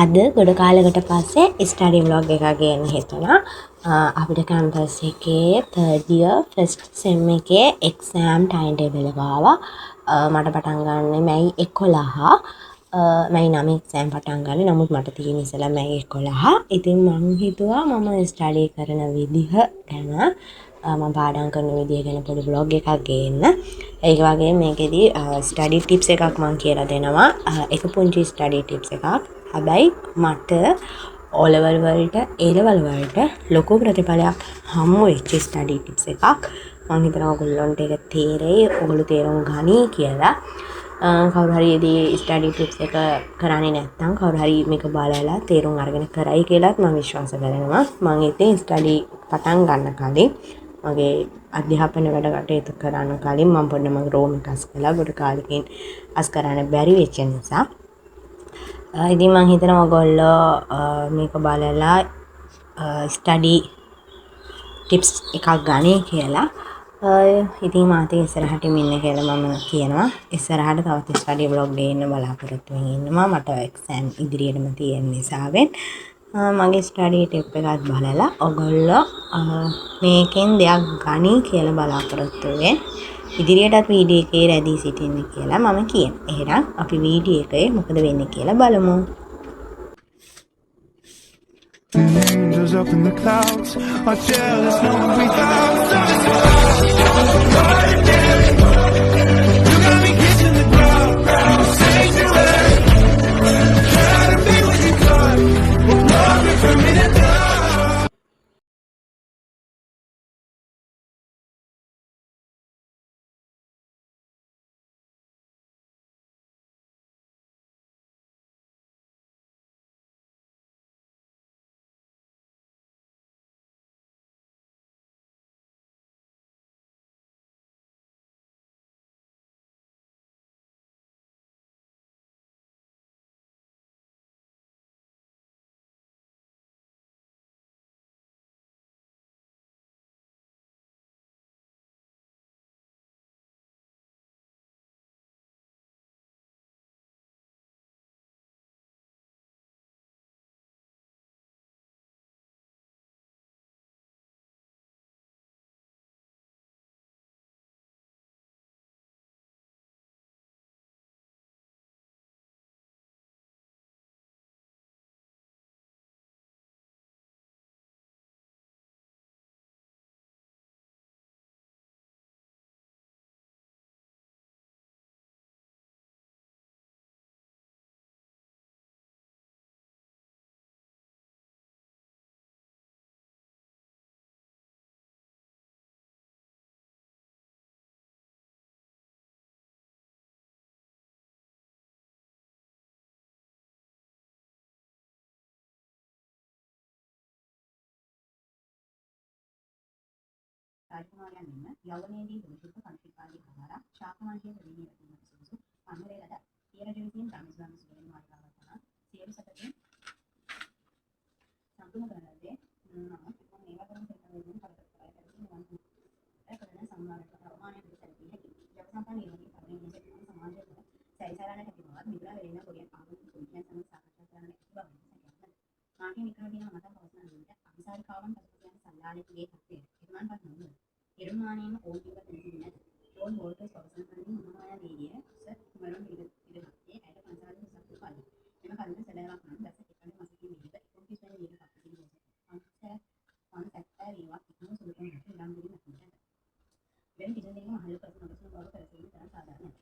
අද ගොඩ කාලෙකට පස්සේ ස්ටඩි ව්ලොග් එකක් ගේන්න හිතුණා. අපිට කැම්පස් එකේ third year first sem එකේ exam timetable එක ආවා. මට පටන් ගන්න මැයි 11. මැයි 9 exam පටන් ගන්න. නමුත් මට තියෙන ඉස්සෙල්ලා මැයි 11. ඉතින් මම හිතුවා මම ස්ටඩි කරන විදිහ ගැන මම පාඩම් කරන විදිහ ගැන පොඩි ව්ලොග් එකක් ගේන්න. ඒක වගේ මේකෙදි ස්ටඩි ටිප්ස් එකක් මම කියලා දෙනවා. එක පුංචි ස්ටඩි ටිප්ස් එකක්. හැබැයි මට ඕලෙවල් වලට A-level වලට ලොකු ප්‍රතිඵලයක් හම්බ වෙච්ච ස්ටඩි ටිප්ස් එකක්. මම හිතනවා ඔයගොල්ලන්ට ඒක තේරෙයි, ඔයගොල්ලෝ තේරුම් ගනී කියලා. කවුරු හරි ඉදී ස්ටඩි ටිප්ස් එක කරන්නේ නැත්නම් කවුරු හරි මේක බලලා තේරුම් අරගෙන කරයි කියලාත් මම විශ්වාස කරනවා. මම ඉතින් ස්ටඩි පටන් ගන්න කලින් මගේ අධ්‍යාපන වැඩ කටයුතු කරන්න කලින් මම පොඩ්ඩක් මගේ රෝම් එක අස් කළා. ගොඩ කාලෙකින් අස් කරන්න බැරි වෙච්ච නිසා ඉතින් මම හිතනවා ඔයගොල්ලෝ මේක බලලා ස්ටඩි ටිප්ස් එකක් ගන්නේ කියලා. ඉතින් මාත් ඉස්සරහට ඉන්න කියලා මම කියනවා. ඉස්සරහට තවත් ස්ටඩි ව්ලොග් දෙන්න බලාපොරොත්තු වෙමින් ඉන්නවා. මට එක්සෑම් ඉදිරියටම තියෙන නිසාවෙන් මගේ ස්ටඩි ටිප් එකත් බලලා ඔයගොල්ලෝ මේකෙන් දෙයක් ගනී කියලා බලාපොරොත්තු වෙමින් ඉදිරියටත් වීඩියෝ එකේ රැඳී සිටින්න කියලා මම කියනවා. එහෙනම් අපි වීඩියෝ එකේ මොකද වෙන්නේ කියලා බලමු. Angels up in the clouds are jealous, no one without. You got me kissing the ground, sanctuary. Try to be what you got, but love me from me to die. රාජකුමාරයන් මෙන්ම යෞවනයේදී දුෂිත පරිපාලී ආහාර ශාකමාංශයේ ප්‍රදීනීය වීමට සුදුසු පන්නරේලද තියරජ විසින් ධම්මස්වාම සුවයෙන් මාර්ගවතන සියලු සතරින් සම්පූර්ණ කරනදී මම මේවා කරන තේරුම් කරගන්න කරන සම්මානක ප්‍රමාණය පිළිසැලී හැකි ජව සම්පන්න නිර්මාණ පරිණාමයේ සමාජයේ සැරිසරණ හැකියාවක් මිත්‍ර වෙරෙන කොරියන් ආගමික කුලියන් සමග සාකච්ඡා කරන බව සැකයක්. මාගේ වික්‍රමදීන මතම් පවසන විට අවිසාරිකාවන් පසුපසයන් සම්දානයේ තත්ත්වය නිර්මාණ කරනවා. නිර්මාණයෙන් ඕජීව දෙන්නේ නැත. ජෝන් වෝල්ටර්ස් පවසන පරිදි මොනවාය වේදිය සර් මරණ ඉදිරියේ ඇයට පන්සාලේ සතුටු කලින්. එම කලින් සැලෑවක් නම් දැස එකම මාසෙකින් විදිහට 29 වෙනි විදිහට අපිට දෙනවා. අන්සැක්ටර් ඒවා කිසිම සුළුකම් නැති නම් දෙන්නේ නැහැ. වෙන කිසිම දෙයක් මහලු ප්‍රශ්න බව කරසින තරම් සාධාරණයි.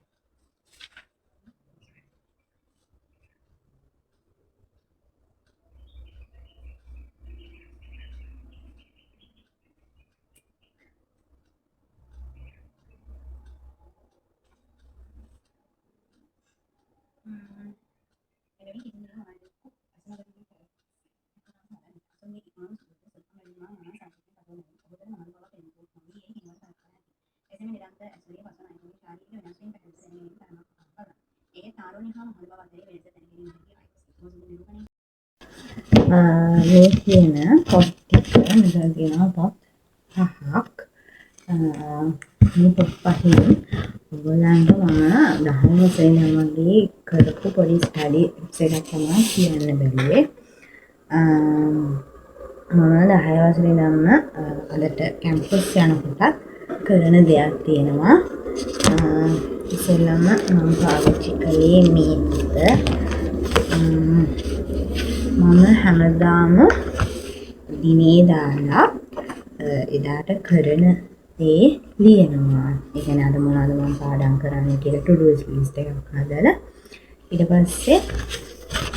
මේ කියන පොත් ටික මෙතන තියෙනවා පොත් 5ක්. මේ පොත් පහෙන් ඔයගොල්ලන්ට මම 10 වසරේ ඉඳන් වගේ කරපු පොඩි ස්ටඩි එකක් තමයි කියන්න බැලුවේ. මම 10 වසරේ ඉඳන්ම අදට කැම්පස් යනකොට කරන දෙයක් තියෙනවා. ඉස්සෙල්ලම මම පාවිච්චි කළේ මේක. මම හැමදාම දිනේ දාලා එදාට කරන දේ ලියනවා. ඒ කියන්නේ අද මොනවද මම පාඩම් කරන්නේ කියලා to do list එකක් හදලා ඊට පස්සේ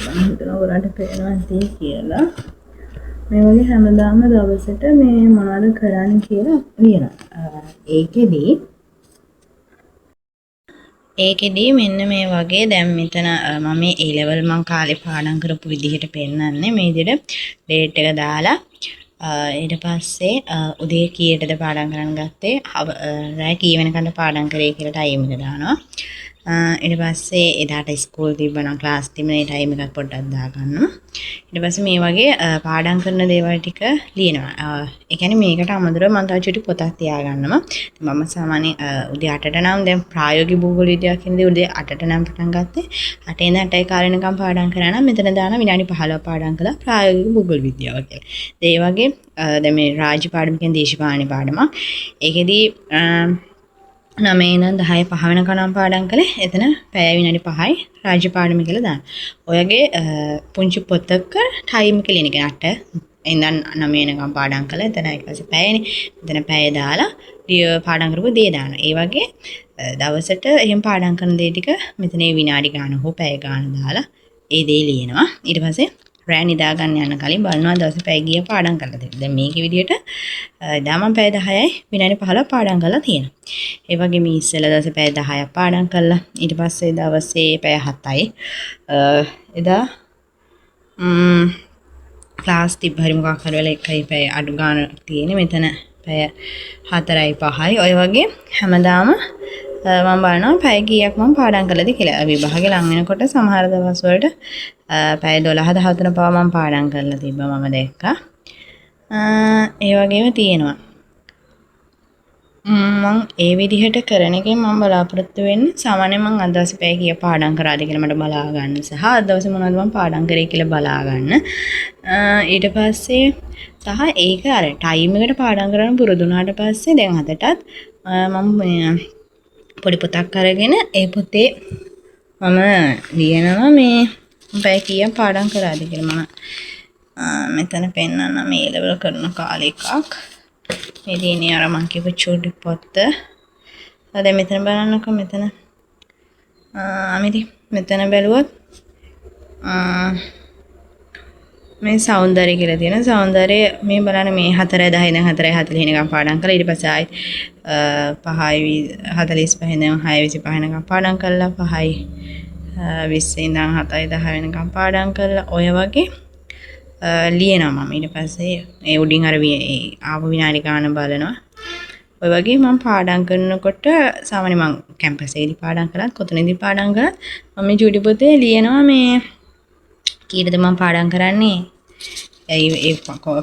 මම හිතනවා ඔයාලට පේනවා ඇති කියලා මේ වගේ හැමදාම දවසට මේ මොනවද කරන්න කියලා ලියනවා. ඒකෙදී මෙන්න මේ වගේ දැන් මෙතන මම මේ A level මම කාලේ පාඩම් කරපු විදිහට පෙන්නන්නේ මේ විදිහට ඩේට් එක දාලා ඊට පස්සේ උදේ කීයටද පාඩම් කරන්න ගත්තේ රෑ කී වෙනකන්ද පාඩම් කරේ කියලා ටයිම් එක දානවා. ඊට පස්සේ එදාට ස්කූල් තිබ්බනම් ක්ලාස් තිබුණේ ටයිම් එකක් පොඩ්ඩක් දාගන්නවා. ඊට පස්සේ මේ වගේ පාඩම් කරන දේවල් ටික ලියනවා. ඒ කියන්නේ මේකට අමතරව මම තව චුටි පොතක් තියාගන්නවා. මම සාමාන්‍යයෙන් උදේ 8ට නම් දැන් ප්‍රායෝගික භූගෝල විද්‍යාව කියන දේ උදේ 8ට නම් පටන් ගත්තේ. 8 ඉඳන් 8යි කාලේ වෙනකම් පාඩම් කරා නම් මෙතන දාන විනාඩි 15ක් පාඩම් කළා ප්‍රායෝගික භූගෝල විද්‍යාව කියලා. ඒ වගේ දැන් මේ රාජ්‍ය පාඩම කියන්නේ දේශපාලන පාඩමක්. ඒකෙදී 9 ඉඳන් 10 5 වෙනකම් නම් පාඩම් කළේ. එතන පැය විනාඩි 5යි රාජ්‍ය පාඩම කියලා දාන්න. ඔයගේ පුංචි පොතක ටයිම් එක ලියන එක 8 ඉඳන් 9 වෙනකම් පාඩම් කළා. එතන ඊට පස්සේ පැයනේ. එතන පැය දාලා පාඩම් කරපු දේ දාන්න. ඒ වගේ දවසට එහෙම පාඩම් කරන දේ ටික මෙතන විනාඩි ගාන හෝ පැය ගාන දාලා ඒ දේ ලියනවා. ඊට පස්සේ රෑ නිදා ගන්න යන කලින් බලනවා දවසේ පැය ගිය පාඩම් කරලා තියෙනවා. දැන් මේකේ විදිහට එදා මම පැය 10යි විනාඩි 15ක් පාඩම් කරලා තියෙනවා. ඒ වගේ මේ ඉස්සෙල්ලා දවසේ පැය 10ක් පාඩම් කළා. ඊට පස්සේ දවසේ පැය 7යි එදා ක්ලාස් තිබ්බ හරි මොකක් හරි වෙලා එකයි පැය අඩු ගන්න තියෙන්නේ. මෙතන පැය 4යි 5යි ඔය වගේ හැමදාම මම බලනවා පැය කීයක් මම පාඩම් කළාද කියලා. විභාගේ ලඟ වෙනකොට සමහර දවස් වලට පැය 12 13 පවා මම පාඩම් කරලා තිබ්බා මම දැක්කා. ඒ වගේම තියෙනවා. මම ඒ විදිහට කරන එකෙන් මම බලාපොරොත්තු වෙන්නේ සාමාන්‍යයෙන් මම අද දවසේ පැය කීයක් පාඩම් කරාද කියලා මට බලා ගන්න සහ අද දවසේ මොනවද මම පාඩම් කරේ කියලා බලා ගන්න. ඊට පස්සේ සහ ඒක අර ටයිම් එකට පාඩම් කරන්න පුරුදු වුණාට පස්සේ දැන් අදටත් මම පොඩි පොතක් අරගෙන ඒ පොතේ මම ලියනවා මේ පැය කීයක් පාඩම් කරාද කියලා. මම මෙතන පෙන්නන්න මේ ලෙවල් කරන කාලේ එකක්. මේ දිනේ අර මං කියපු චූටි පොත. දැන් මෙතන බලන්නකෝ මෙතන. මෙතන බැලුවොත් මේ සෞන්දර්ය කියලා තියෙන සෞන්දර්ය මේ බලන්න මේ 4:10 ඉඳන් 4:40 වෙනකම් පාඩම් කළා. ඊට පස්සේ ආයෙත් 5:45 ඉඳන් 6:25 වෙනකම් පාඩම් කළා. 5:20 ඉඳන් 7:10 වෙනකම් පාඩම් කළා. ඔය වගේ ලියනවා මම. ඊට පස්සේ ඒ උඩින් අර ආපු විනාඩි ගාන බලනවා. ඔය වගේ මම පාඩම් කරනකොට සාමාන්‍ය මම කැම්පස් එකේදී පාඩම් කළත් කොතනදී පාඩම් කළත් මම මේ චූටි පොතේ ලියනවා මේ කීයටද මම පාඩම් කරන්නේ? ඒ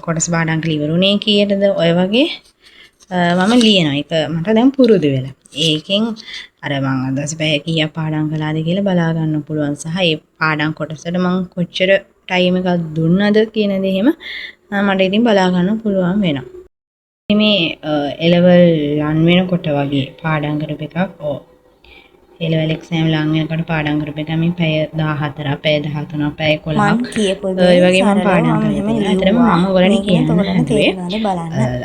කොටස් පාඩම් කරලා ඉවරුනේ කීයටද? ඔය වගේ මම ලියනවා. ඒක මට දැන් පුරුදු වෙලා. ඒකෙන් අර මම අදස් පැය කීයක් පාඩම් කළාද කියලා බලා ගන්න පුළුවන් සහ ඒ පාඩම් කොටසට මම කොච්චර ටයිම් එකක් දුන්නද කියන දේ එහෙම මට ඉතින් බලා ගන්න පුළුවන් වෙනවා. මේ A-level රන් වෙනකොට වගේ පාඩම් කරපු එකක් A-level exam ලඟ වෙනකොට පාඩම් කරපු එක මේ පැය 14ක් පැය 13ක් පැය 11ක් ඒ වගේ මම පාඩම් කරනවා. ඇත්තටම මම ඔයගොල්ලන්ට කියන්නේ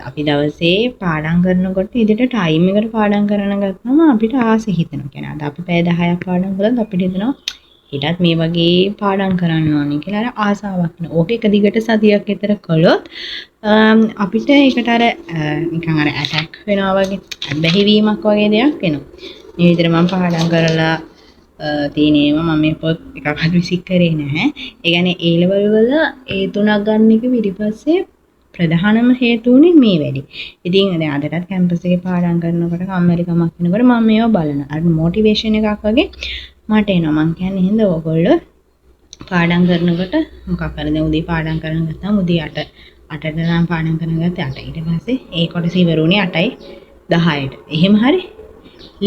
අපි දවසේ පාඩම් කරනකොට ඉදිරියට ටයිම් එකට පාඩම් කරන ගත්තම අපිට ආසෙ හිතෙනවා. කියන්නේ අද අපි පැය 10ක් පාඩම් කළොත් අපිට හිතෙනවා ඊටත් මේ වගේ පාඩම් කරන්න ඕනේ කියලා අර ආසාවක් එනවා. ඕක එක දිගට සතියක් විතර කළොත් අපිට ඒකට අර නිකන් අර ඇටැක් වෙනවා වගේ බැහැවීමක් වගේ දෙයක් එනවා. මේ විදිහට මම පාඩම් කරලා තියෙනේම මම මේ පොත් එකක්වත් විසික් කරේ නැහැ. ඒ කියන්නේ A level වල A3ක් ගන්න එක ඊපස්සේ ප්‍රධානම හේතුුනේ මේ වැඩි. ඉතින් දැන් අදටත් කැම්පස් එකේ පාඩම් කරනකොට කම්මැලිකමක් වෙනකොට මම මේවා බලනවා. අර මොටිවේෂන් එකක් වගේ මට එනවා. මං කියන්නේ හින්දා ඔයගොල්ලෝ පාඩම් කරනකොට මොකක් හරි දැන් උදේ පාඩම් කරන ගත්තාම උදේ 8ට නම් පාඩම් කරන ගත්තා 8. ඊට පස්සේ ඒ කොටස ඉවරුනේ 8යි 10ට. එහෙම හරි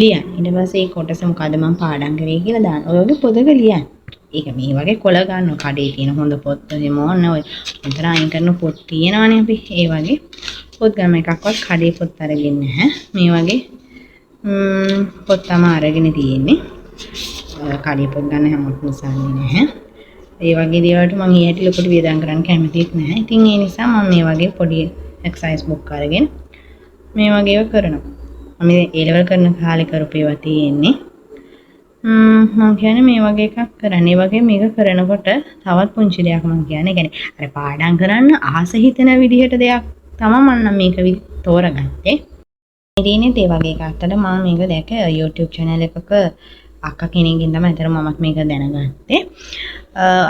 ලියන්න. ඊට පස්සේ ඒ කොටස මොකද මම පාඩම් කරේ කියලා දාන්න. ඔය වගේ පොතක ලියන්න. ඒක මේ වගේ කොළ ගන්න කඩේ තියෙන හොඳ පොත් එහෙම ඕන ඔය උතර අයින් කරන පොත් තියෙනවානේ අපි. ඒ වගේ පොත් ගන්න එකක්වත් කඩේ පොත් අරගෙන නැහැ. මේ වගේ පොත් තමයි අරගෙන තියෙන්නේ. කඩේ පොත් ගන්න හැමෝටම සල්ලි නැහැ. ඒ වගේ දේවල්ට මම ඊට ලොකුට වියදම් කරන්න කැමතිත් නැහැ. ඉතින් ඒ නිසා මම මේ වගේ පොඩි එක්සර්සයිස් බුක් අරගෙන මේ වගේ ඒවා කරනවා. මම ඒ ලෙවල් කරන කාලේ කරපු ඒවා තියෙන්නේ. මම කියන්නේ මේ වගේ එකක් කරන්න. ඒ වගේ මේක කරනකොට තවත් පුංචි දෙයක් මම කියන්නේ. ඒ කියන්නේ අර පාඩම් කරන්න ආස හිතෙන විදිහට දෙයක් තමයි මම මේක තෝරගත්තේ. ඉතින් ඒ වගේ එකකට මම මේක දැක YouTube channel එකක අක්කා කෙනෙක්ගෙන් තමයි අතර මමත් මේක දැනගත්තේ.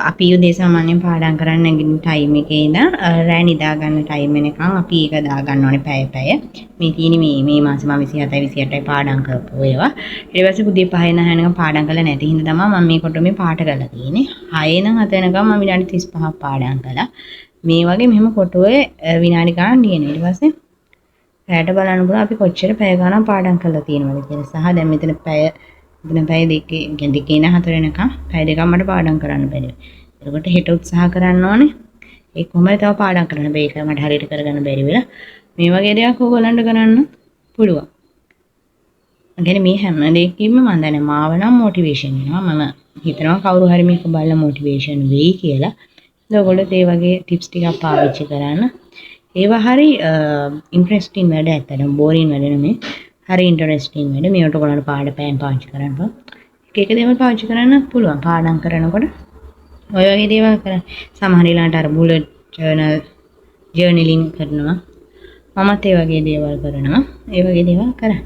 අපි උදේ සාමාන්‍යයෙන් පාඩම් කරන්න නැගිටින ටයිම් එකේ ඉඳන් රෑ නිදා ගන්න ටයිම් වෙනකන් අපි ඒක දා ගන්න ඕනේ පැය. මේ තියෙන්නේ මේ මාසේ මම 27යි 28යි පාඩම් කරපු ඒවා. ඊට පස්සේ උදේ 5 ඉඳන් හැනකම් පාඩම් කරලා නැති හින්දා තමයි මම මේ කොට මේ පාට කරලා තියෙන්නේ. 6 ඉඳන් 7 වෙනකම් මම විනාඩි 35ක් පාඩම් කළා. මේ වගේ මෙහෙම කොටුවේ විනාඩි ගානක් දිනන. ඊට පස්සේ රැට බලන්න පුළුවන් අපි කොච්චර පැය ගානක් පාඩම් කරලා තියෙනවද කියලා. සහ දැන් මෙතන පැය දෙකේ ඉඳන් 4 වෙනකම් පැය දෙකක් මට පාඩම් කරන්න බැහැ. ඒකට හෙට උත්සාහ කරන්න ඕනේ. ඒ කොහොමද තව පාඩම් කරන්න බැහැ. ඒක මට හරියට කරගන්න බැරි වෙලා. මේ වගේ දේවල් ඕගොල්ලන්ට කරන්න පුළුවන්. අගනේ මේ හැම දෙයකින්ම මම දන්නේ මාව නම් මොටිවේෂන් වෙනවා. මම හිතනවා කවුරු හරි මේක බලලා මොටිවේෂන් වෙයි කියලා. ඒගොල්ලෝ ඒ වගේ ටිප්ස් ටිකක් පාවිච්චි කරන්න. ඒවා හරි ඉන්ටරෙස්ටිං වැඩ ඇත්තටම බෝරින් වැඩ නෙමෙයි. හරි ඉන්ටරෙස්ටිං වැඩ. මේවට ඔයගොල්ලන්ට පාඩම් පාවිච්චි කරන්න පුළුවන්. එක දේවල් පාවිච්චි කරන්න පුළුවන්. පාඩම් කරනකොට ඔය වගේ දේවල් කරන්න. සමහර ඊළඟට අර බුලට් ජර්නලින් කරනවා. මමත් ඒ වගේ දේවල් කරනවා. ඒ වගේ දේවල් කරා.